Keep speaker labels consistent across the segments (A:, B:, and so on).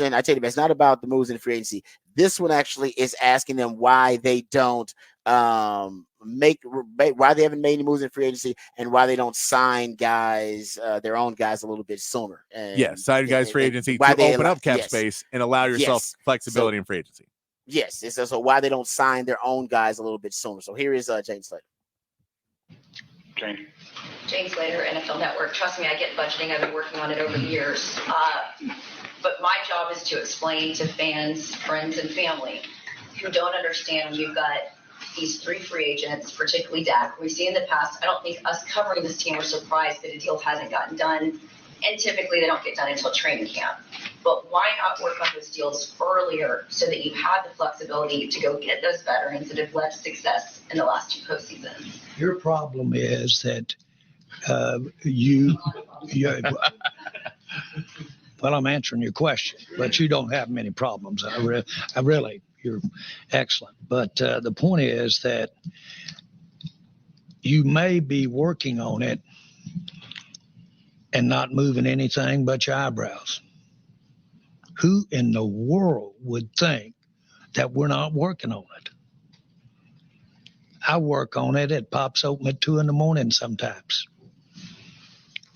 A: I tell you, it's not about the moves in free agency. This one actually is asking them why they don't why they haven't made any moves in free agency and why they don't sign guys, their own guys, a little bit sooner. And
B: sign guys free agency
A: why
B: to open up cap space and allow yourself flexibility in free agency.
A: Yes, it's also why they don't sign their own guys a little bit sooner. So here is Jane Slater.
C: Jane Slater, NFL Network. Trust me, I get budgeting. I've been working on it over the years. But my job is to explain to fans, friends, and family who don't understand when you've got these 3 free agents, particularly Dak. We've seen in the past, I don't think us covering this team are surprised that a deal hasn't gotten done. And typically they don't get done until training camp. But why not work on those deals earlier so that you have the flexibility to go get those veterans that have led success in the last 2 postseasons?
D: Your problem is that well, I'm answering your question, but you don't have many problems. I really, you're excellent. But the point is that you may be working on it and not moving anything but your eyebrows. Who in the world would think that we're not working on it? I work on it. It pops open at 2 a.m. sometimes.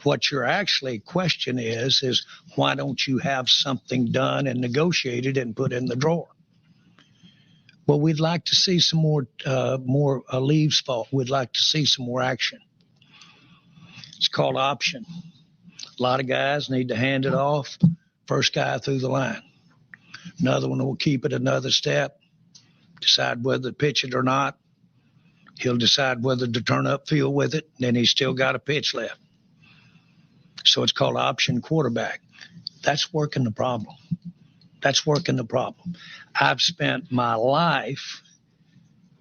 D: What your actually question is why don't you have something done and negotiated and put in the drawer? Well, we'd like to see some more leaves fall. We'd like to see some more action. It's called option. A lot of guys need to hand it off. First guy through the line. Another one will keep it another step, decide whether to pitch it or not. He'll decide whether to turn up field with it. Then he's still got a pitch left. So it's called option quarterback. That's working the problem. That's working the problem. I've spent my life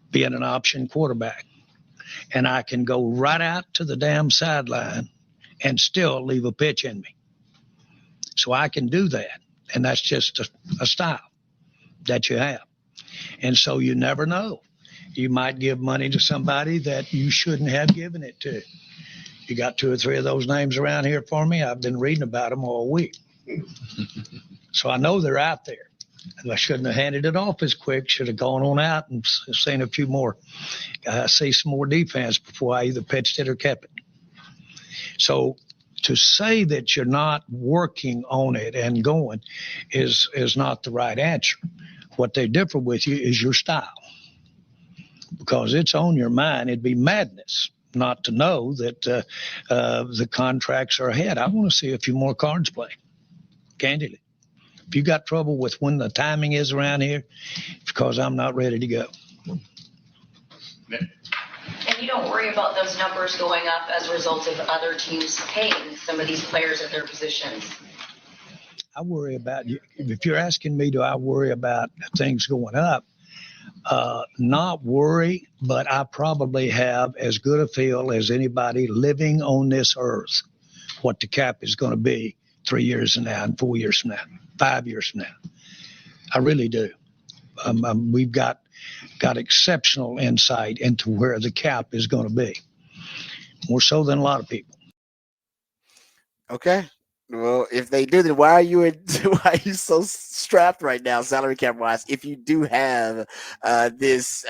D: being an option quarterback, and I can go right out to the damn sideline and still leave a pitch in me. So I can do that, and that's just a style that you have. And so you never know. You might give money to somebody that you shouldn't have given it to. You got 2 or 3 of those names around here for me. I've been reading about them all week. So I know they're out there. And I shouldn't have handed it off as quick. Should have gone on out and seen a few more. See some more defense before I either pitched it or kept it. So to say that you're not working on it and going is not the right answer. What they differ with you is your style. Because it's on your mind. It'd be madness not to know that the contracts are ahead. I want to see a few more cards played, candidly. If you got trouble with when the timing is around here, it's because I'm not ready to go.
C: And you don't worry about those numbers going up as a result of other teams paying some of these players at their positions?
D: I worry about, if you're asking me, do I worry about things going up? Not worry, but I probably have as good a feel as anybody living on this earth what the cap is going to be 3 years from now and 4 years from now, 5 years from now. I really do. We've got exceptional insight into where the cap is going to be, more so than a lot of people.
A: Okay. Well, if they do, then why are you so strapped right now, salary cap wise? If you do have this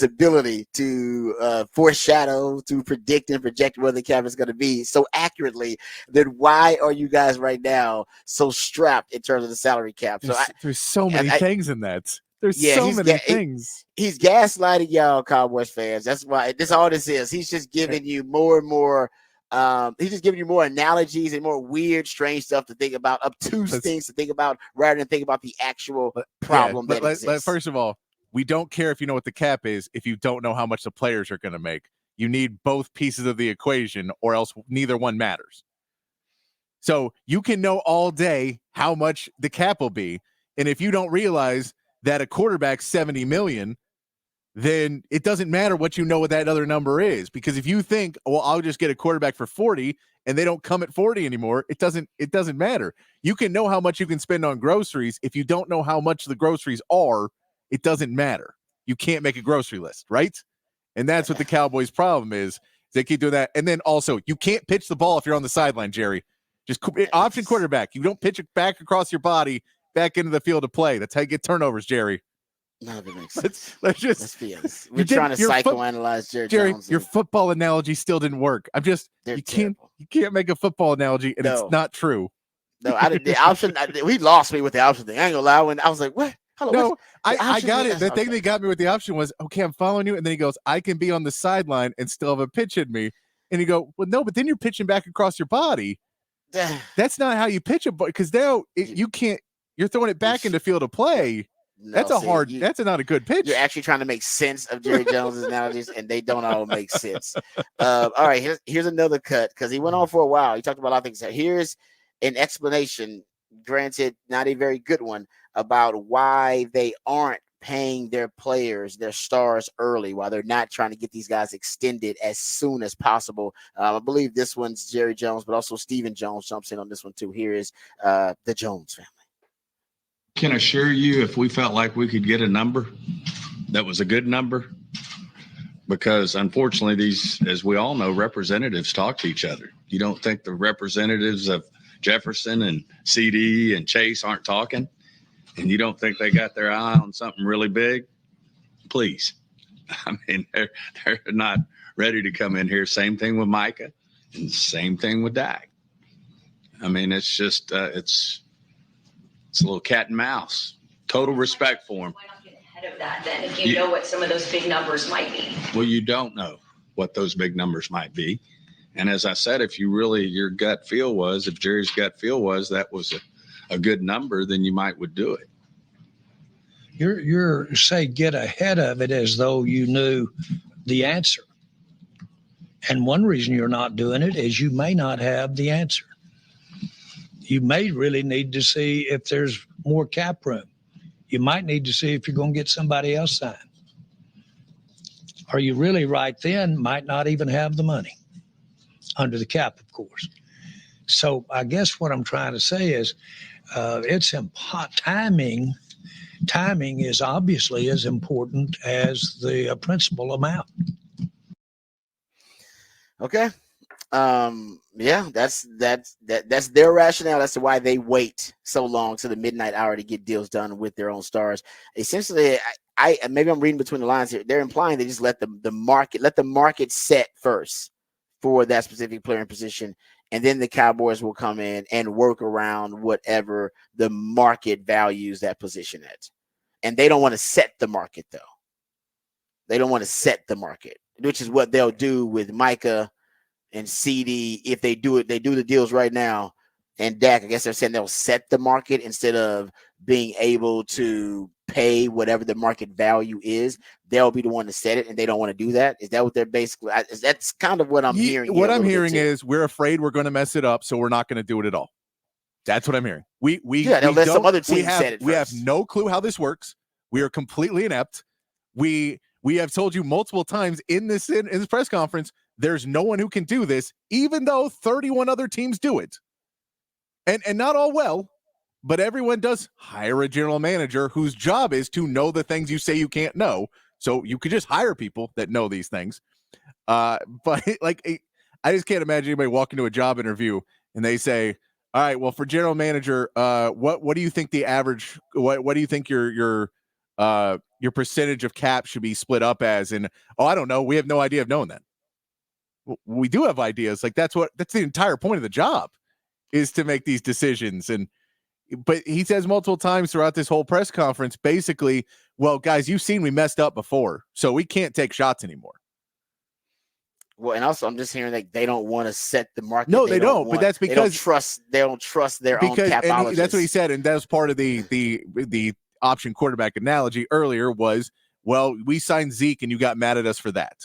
A: ability to foreshadow, to predict and project where the cap is going to be so accurately, then why are you guys right now so strapped in terms of the salary cap?
B: There's so many things in that. There's so many things.
A: He's gaslighting y'all, Cowboys fans. That's why. That's all this is. He's just giving you more and more. He's just giving you more analogies and more weird, strange stuff to think about, obtuse things to think about, rather than think about the actual problem that exists.
B: First of all, we don't care if you know what the cap is if you don't know how much the players are going to make. You need both pieces of the equation, or else neither one matters. So you can know all day how much the cap will be, and if you don't realize that a quarterback's $70 million, then it doesn't matter what you know what that other number is. Because if you think, well, I'll just get a quarterback for 40 and they don't come at 40 anymore, it doesn't matter. You can know how much you can spend on groceries. If you don't know how much the groceries are, it doesn't matter. You can't make a grocery list, right? And that's what the Cowboys' problem is. They keep doing that. And then also, you can't pitch the ball if you're on the sideline, Jerry. Just option quarterback. You don't pitch it back across your body, back into the field of play. That's how you get turnovers, Jerry.
A: None of it makes sense.
B: Let's
A: be honest. We're trying to psychoanalyze Jerry Jones.
B: Your football analogy still didn't work. You can't make a football analogy, and it's not true.
A: No, I didn't. The option, we lost me with the option thing. I ain't gonna lie. When I was like, what? Hello,
B: no, I got it. The thing that got me with the option was, okay, I'm following you. And then he goes, I can be on the sideline and still have a pitch in me. And you go, well, no, but then you're pitching back across your body. That's not how you pitch it, because now you can't. You're throwing it back into field of play. No, that's not a good pitch.
A: You're actually trying to make sense of Jerry Jones's analogies, and they don't all make sense. All right, here's another cut, because he went on for a while. He talked about a lot of things. Here's an explanation, granted, not a very good one, about why they aren't paying their players, their stars, early, while they're not trying to get these guys extended as soon as possible. I believe this one's Jerry Jones, but also Stephen Jones jumps in on this one too. Here is the Jones family.
E: Can assure you, if we felt like we could get a number that was a good number, because unfortunately these, as we all know, representatives talk to each other. You don't think the representatives of Jefferson and CD and Chase aren't talking, and you don't think they got their eye on something really big? Please. I mean, they're not ready to come in here. Same thing with Micah, and same thing with Dak. I mean, it's just it's a little cat and mouse. Total respect for him.
C: Why not get ahead of that then, if you know what some of those big numbers might be?
E: Well, you don't know what those big numbers might be. And as I said, if your gut feel was, if Jerry's gut feel was that was a good number, then you would do it.
D: You're say get ahead of it as though you knew the answer. And one reason you're not doing it is you may not have the answer. You may really need to see if there's more cap room. You might need to see if you're going to get somebody else signed. Or you really right then might not even have the money under the cap, of course. So I guess what I'm trying to say is it's timing. Timing is obviously as important as the principal amount.
A: Okay. Yeah, that's their rationale as to why they wait so long to the midnight hour to get deals done with their own stars. Essentially, I maybe I'm reading between the lines here. They're implying they just let the market set first for that specific player and position, and then the Cowboys will come in and work around whatever the market values that position at. And they don't want to set the market, though. They don't want to set the market, which is what they'll do with Micah and CD. If they do it, they do the deals right now. And Dak, I guess they're saying they'll set the market instead of being able to pay whatever the market value is. They'll be the one to set it, and they don't want to do that. Is that what they're basically? That's kind of what I'm hearing.
B: What I'm hearing is we're afraid we're going to mess it up, so we're not going to do it at all. That's what I'm hearing.
A: They'll let some other team set it first.
B: We have no clue how this works. We are completely inept. We have told you multiple times in this press conference, there's no one who can do this, even though 31 other teams do it. And not all well, but everyone does hire a general manager whose job is to know the things you say you can't know. So you could just hire people that know these things. But I just can't imagine anybody walking to a job interview and they say, all right, well, for general manager, what do you think the average, what do you think your percentage of cap should be split up as? And, I don't know. We have no idea of knowing that. We do have ideas. That's the entire point of the job, is to make these decisions. But he says multiple times throughout this whole press conference, basically, well, guys, you've seen we messed up before, so we can't take shots anymore.
A: Well, and also I'm just hearing that they don't want to set the market.
B: No, they don't. But that's because
A: they don't trust their own capologists.
B: That's what he said, and that was part of the option quarterback analogy earlier. Was, well, we signed Zeke, and you got mad at us for that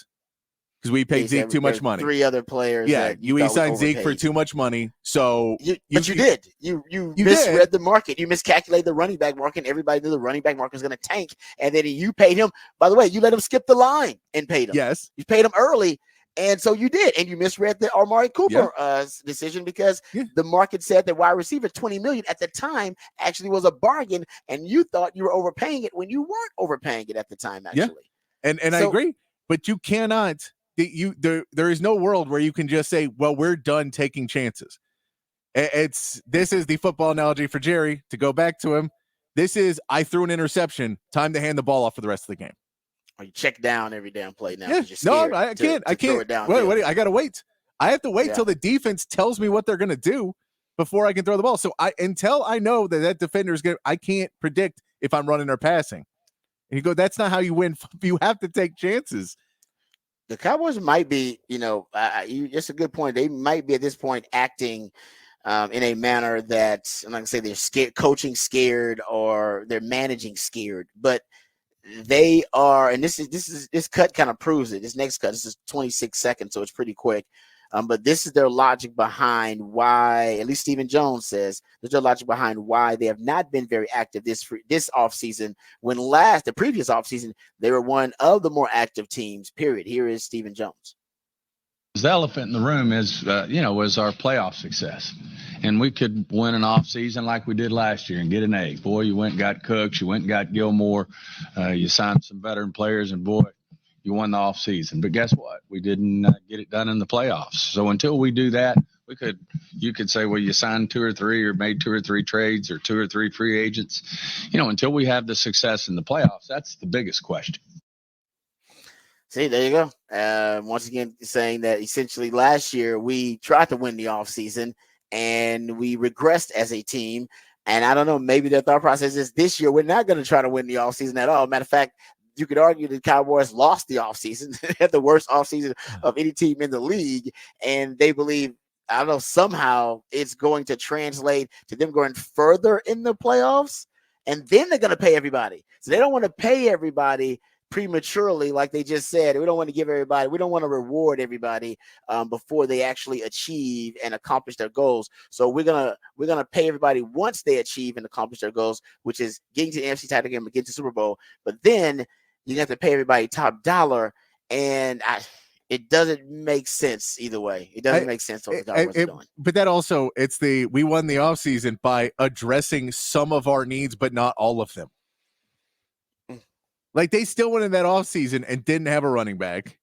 B: because we paid Zeke too much money.
A: 3 other players.
B: Yeah, you signed Zeke for too much money. So
A: you did. You misread the market. You miscalculated the running back market. Everybody knew the running back market was going to tank, and then you paid him. By the way, you let him skip the line and paid him.
B: Yes,
A: you paid him early. And so you did, and you misread the Amari Cooper decision, because the market said that wide receiver $20 million at the time actually was a bargain, and you thought you were overpaying it when you weren't overpaying it at the time. Actually,
B: and I agree, but you cannot. There is no world where you can just say, "Well, we're done taking chances." This is the football analogy for Jerry, to go back to him. This is, I threw an interception, time to hand the ball off for the rest of the game.
A: Or you check down every damn play now
B: Yeah.
A: because you're scared.
B: No, I can't. I
A: throw
B: can't.
A: it down.
B: Wait, I got to wait. I have to wait till the defense tells me what they're going to do before I can throw the ball. So until I know that defender is going to, I can't predict if I'm running or passing. And you go, that's not how you win. You have to take chances.
A: The Cowboys might be, it's a good point. They might be at this point acting in a manner that I'm not gonna say they're scared, coaching scared, or they're managing scared, but they are. And this cut kind of proves it. This next cut, this is 26 seconds, so it's pretty quick. But this is their logic behind why, at least Stephen Jones says, there's their logic behind why they have not been very active this offseason, when the previous offseason, they were one of the more active teams, period. Here is Stephen Jones.
E: The elephant in the room is, was our playoff success. And we could win an off season like we did last year and get an A. Boy, you went and got Cooks, you went and got Gilmore, you signed some veteran players, and boy, you won the off season. But guess what? We didn't get it done in the playoffs. So until we do that, you could say, well, you signed 2 or 3 or made 2 or 3 trades or 2 or 3 free agents. Until we have the success in the playoffs, that's the biggest question.
A: See, there you go. Once again, saying that essentially last year we tried to win the offseason and we regressed as a team. And I don't know, maybe their thought process is this year we're not going to try to win the offseason at all. Matter of fact, you could argue the Cowboys lost the offseason, had the worst offseason of any team in the league. And they believe, I don't know, somehow it's going to translate to them going further in the playoffs. And then they're going to pay everybody. So they don't want to pay everybody prematurely, like they just said. We don't want to reward everybody before they actually achieve and accomplish their goals. So we're gonna pay everybody once they achieve and accomplish their goals, which is getting to the NFC title game and getting to Super Bowl. But then you have to pay everybody top dollar, and it doesn't make sense either way. It doesn't make sense what the Cowboys are doing.
B: But that also, we won the offseason by addressing some of our needs, but not all of them. Like, they still went in that offseason and didn't have a running back.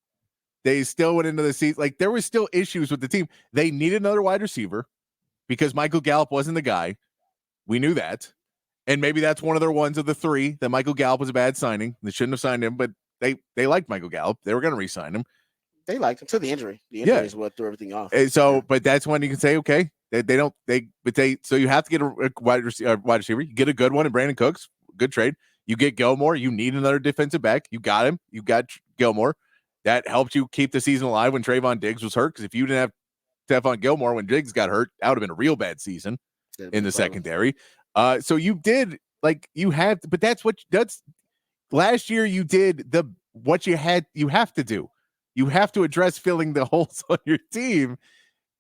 B: They still went into the season. Like, there was still issues with the team. They needed another wide receiver because Michael Gallup wasn't the guy. We knew that. And maybe that's one of their ones of the 3, that Michael Gallup was a bad signing. They shouldn't have signed him, but they liked Michael Gallup. They were going to re-sign him.
A: They liked him to the injury. The injury is what threw everything off.
B: So, but that's when you can say, okay, so you have to get a wide receiver. You get a good one in Brandon Cooks. Good trade. You get Gilmore. You need another defensive back. You got him. You got Gilmore. That helped you keep the season alive when Trayvon Diggs was hurt. Because if you didn't have Stephon Gilmore when Diggs got hurt, that would have been a real bad season in the secondary. So you did, but that's last year you did what you have to do. You have to address filling the holes on your team.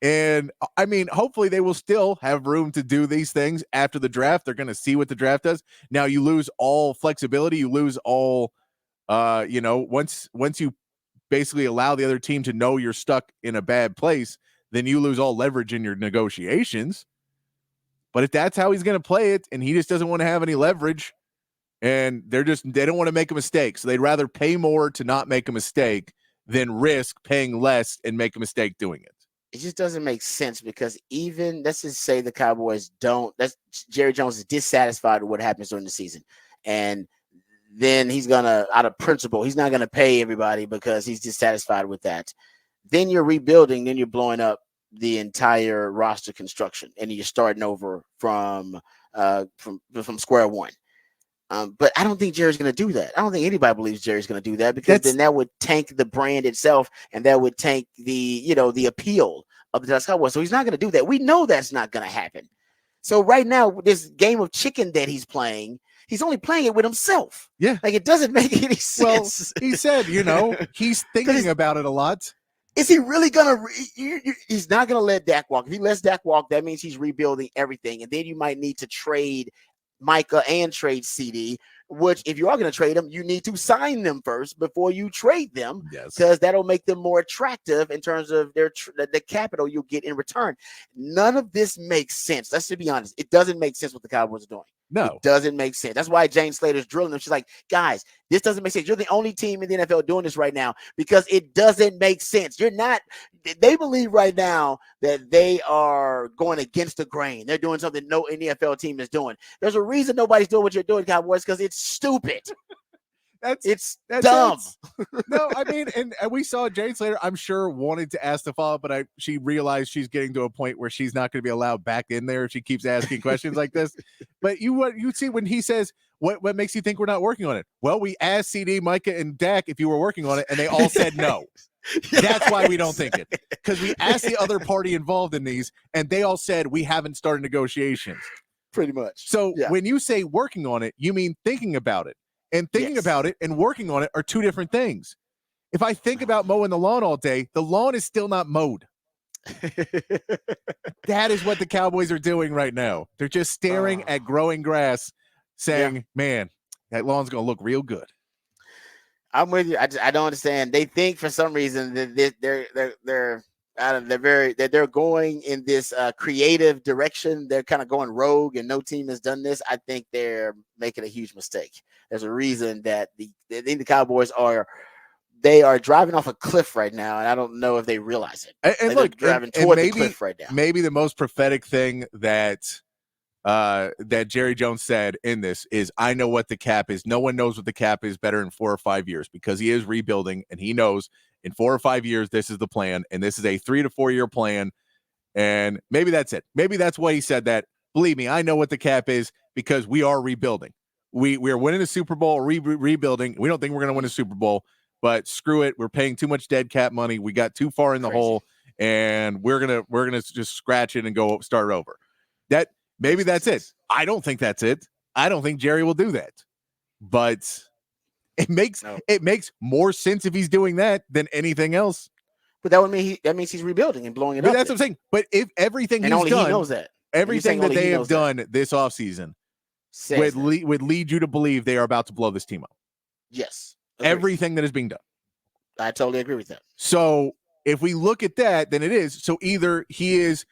B: And I mean, hopefully they will still have room to do these things after the draft. They're going to see what the draft does. Now you lose all flexibility. You lose all, once you basically allow the other team to know you're stuck in a bad place, then you lose all leverage in your negotiations. But if that's how he's going to play it, and he just doesn't want to have any leverage, and they don't want to make a mistake. So they'd rather pay more to not make a mistake than risk paying less and make a mistake doing it.
A: It just doesn't make sense, because even, let's just say the Cowboys Jerry Jones is dissatisfied with what happens during the season. And then he's going to, out of principle, he's not going to pay everybody because he's dissatisfied with that. Then you're rebuilding, then you're blowing up the entire roster construction, and you're starting over from square one. But I don't think Jerry's going to do that. I don't think anybody believes Jerry's going to do that, because then that would tank the brand itself, and that would tank the appeal of the Dallas Cowboys. So he's not going to do that. We know that's not going to happen. So right now, this game of chicken that he's playing, he's only playing it with himself.
B: Yeah.
A: Like, it doesn't make any sense.
B: Well, he said, he's thinking about it a lot.
A: Is he really going to he's not going to let Dak walk. If he lets Dak walk, that means he's rebuilding everything. And then you might need to trade Micah and trade CD, which, if you are going to trade them, you need to sign them first before you trade them.
B: Yes,
A: because that'll make them more attractive in terms of the capital you'll get in return. None of this makes sense. Let's just be honest. It doesn't make sense what the Cowboys are doing.
B: No.
A: It doesn't make sense. That's why Jane Slater's drilling them. She's like, guys, this doesn't make sense. You're the only team in the NFL doing this right now because it doesn't make sense. You're not. They believe right now that they are going against the grain. They're doing something no NFL team is doing. There's a reason nobody's doing what you're doing, Cowboys, because it's stupid. It's dumb.
B: No, I mean, and we saw Jane Slater, I'm sure, wanted to ask the follow-up, but she realized she's getting to a point where she's not going to be allowed back in there if she keeps asking questions like this. But you see when he says, what makes you think we're not working on it? Well, we asked CD, Micah, and Dak if you were working on it, and they all said no. That's why we don't think it. Because we asked the other party involved in these, and they all said we haven't started negotiations.
A: Pretty much.
B: So when you say working on it, you mean thinking about it. And thinking about it and working on it are two different things. If I think about mowing the lawn all day, the lawn is still not mowed. That is what the Cowboys are doing right now. They're just staring at growing grass saying, man, that lawn's going to look real good.
A: I'm with you. I don't understand. They think for some reason that they're going in this creative direction. They're kind of going rogue, and no team has done this. I think they're making a huge mistake. There's a reason that the Cowboys are driving off a cliff right now, and I don't know if they realize it.
B: And look,
A: driving toward the cliff right now.
B: Maybe the most prophetic thing that Jerry Jones said in this is, I know what the cap is. No one knows what the cap is better in 4 or 5 years, because he is rebuilding, and he knows in 4 or 5 years, this is the plan, and this is a 3 to 4 year plan. And maybe that's it. Maybe that's why he said that. Believe me, I know what the cap is because we are rebuilding. We are winning a Super Bowl, rebuilding. We don't think we're going to win a Super Bowl, but screw it. We're paying too much dead cap money. We got too far in the hole, and we're gonna just scratch it and go start over. Maybe that's it. I don't think that's it. I don't think Jerry will do that. But it makes more sense if he's doing that than anything else.
A: But that would mean that means he's rebuilding and blowing it up.
B: That's what I'm saying. But if everything
A: and
B: he's
A: only
B: done,
A: he knows that.
B: Everything that they have done this offseason would lead you to believe they are about to blow this team up.
A: Yes.
B: Everything that is being done.
A: I totally agree with that.
B: So if we look at that, then it is. So either he is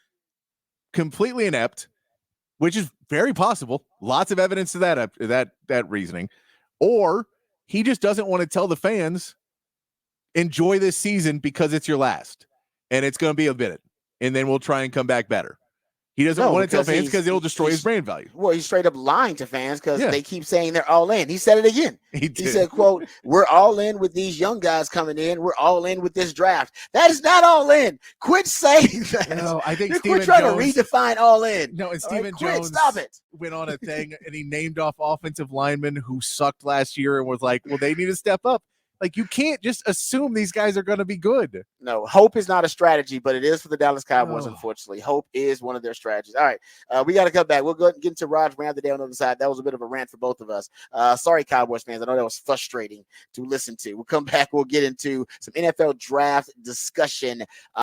B: completely inept, which is very possible. Lots of evidence to that reasoning. Or he just doesn't want to tell the fans, enjoy this season because it's your last. And it's going to be a bit. And then we'll try and come back better. He doesn't want to tell fans because it'll destroy his brand value.
A: Well, he's straight up lying to fans because they keep saying they're all in. He said it again. He said, quote, we're all in with these young guys coming in. We're all in with this draft. That is not all in. Quit saying that.
B: No, I think
A: we're trying to redefine all in.
B: No, and Stephen Jones
A: stop it.
B: Went on a thing and he named off offensive linemen who sucked last year and was like, well, they need to step up. Like, you can't just assume these guys are going to be good.
A: No, hope is not a strategy, but it is for the Dallas Cowboys, unfortunately. Hope is one of their strategies. All right, we got to come back. We'll go ahead and get into Raj Rant the day on the other side. That was a bit of a rant for both of us. Sorry, Cowboys fans. I know that was frustrating to listen to. We'll come back. We'll get into some NFL draft discussion.